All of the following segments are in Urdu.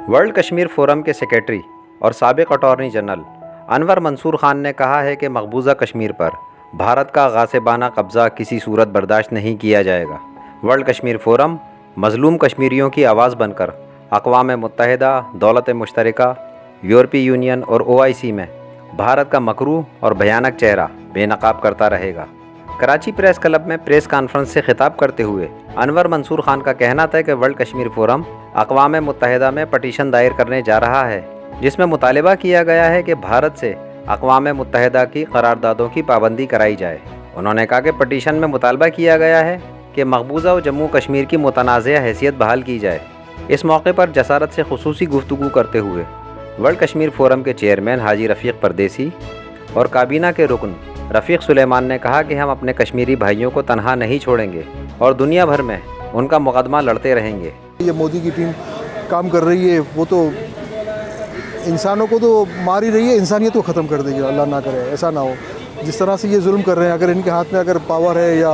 ورلڈ کشمیر فورم کے سیکریٹری اور سابق اٹارنی جنرل انور منصور خان نے کہا ہے کہ مقبوضہ کشمیر پر بھارت کا غاصبانہ قبضہ کسی صورت برداشت نہیں کیا جائے گا۔ ورلڈ کشمیر فورم مظلوم کشمیریوں کی آواز بن کر اقوام متحدہ، دولت مشترکہ، یورپی یونین اور OIC میں بھارت کا مکروہ اور بھیانک چہرہ بے نقاب کرتا رہے گا۔ کراچی پریس کلب میں پریس کانفرنس سے خطاب کرتے ہوئے انور منصور خان کا کہنا تھا کہ ورلڈ کشمیر فورم اقوام متحدہ میں پٹیشن دائر کرنے جا رہا ہے، جس میں مطالبہ کیا گیا ہے کہ بھارت سے اقوام متحدہ کی قراردادوں کی پابندی کرائی جائے۔ انہوں نے کہا کہ پٹیشن میں مطالبہ کیا گیا ہے کہ مقبوضہ و جموں کشمیر کی متنازعہ حیثیت بحال کی جائے۔ اس موقع پر جسارت سے خصوصی گفتگو کرتے ہوئے ورلڈ کشمیر فورم کے چیئرمین حاجی رفیق پردیسی اور کابینہ کے رکن رفیق سلیمان نے کہا کہ ہم اپنے کشمیری بھائیوں کو تنہا نہیں چھوڑیں گے اور دنیا بھر میں ان کا مقدمہ لڑتے رہیں گے۔ یہ مودی کی ٹیم کام کر رہی ہے، وہ تو انسانوں کو تو مار ہی رہی ہے، انسانیت کو ختم کر دے گی۔ اللہ نہ کرے ایسا نہ ہو۔ جس طرح سے یہ ظلم کر رہے ہیں، اگر ان کے ہاتھ میں اگر پاور ہے یا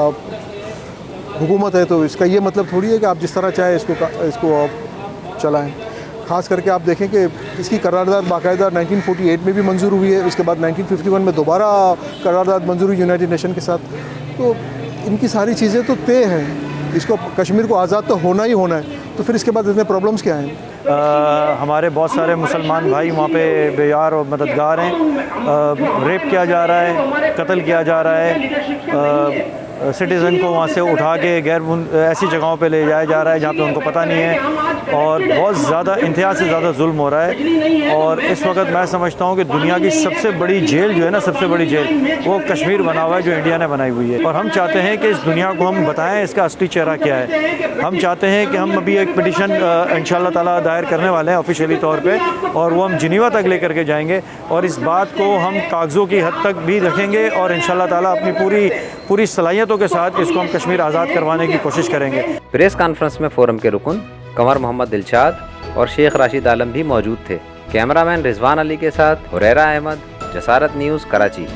حکومت ہے تو اس کا یہ مطلب تھوڑی ہے کہ آپ جس طرح چاہے اس کو آپ چلائیں۔ خاص کر کے آپ دیکھیں کہ اس کی قرارداد باقاعدہ 1948 میں بھی منظور ہوئی ہے، اس کے بعد 1951 میں دوبارہ قرارداد منظور ہوئی یونائٹڈ نیشن کے ساتھ۔ تو ان کی ساری چیزیں تو طے ہیں، اس کو کشمیر کو آزاد تو ہونا ہی ہونا ہے، تو پھر اس کے بعد اتنے پرابلمس کیا ہیں؟ ہمارے بہت سارے مسلمان بھائی وہاں پہ بے یار اور مددگار ہیں۔ ریپ کیا جا رہا ہے، قتل کیا جا رہا ہے، سٹیزن کو وہاں سے اٹھا کے ایسی جگہوں پہ لے جایا جا رہا ہے جہاں پہ ان کو پتہ نہیں ہے، اور بہت زیادہ انتہا سے زیادہ ظلم ہو رہا ہے۔ اور اس وقت میں سمجھتا ہوں کہ دنیا کی سب سے بڑی جیل جو ہے نا، سب سے بڑی جیل وہ کشمیر بنا ہوا ہے، جو انڈیا نے بنائی ہوئی ہے۔ اور ہم چاہتے ہیں کہ اس دنیا کو ہم بتائیں اس کا اصلی چہرہ کیا ہے۔ ہم چاہتے ہیں کہ ہم ابھی ایک پٹیشن انشاءاللہ تعالیٰ دائر کرنے والے ہیں آفیشیلی طور پہ، اور وہ ہم جنیوا تک لے کر کے جائیں گے، اور اس بات کو ہم کاغذوں کی حد تک بھی رکھیں گے، اور انشاءاللہ تعالیٰ اپنی پوری صلاحیتوں کے ساتھ اس کو ہم کشمیر آزاد کروانے کی کوشش کریں گے۔ پریس کانفرنس میں فورم کے رکن قمر محمد دلشاد اور شیخ راشد عالم بھی موجود تھے۔ کیمرہ مین رضوان علی کے ساتھ حریرہ احمد، جسارت نیوز، کراچی۔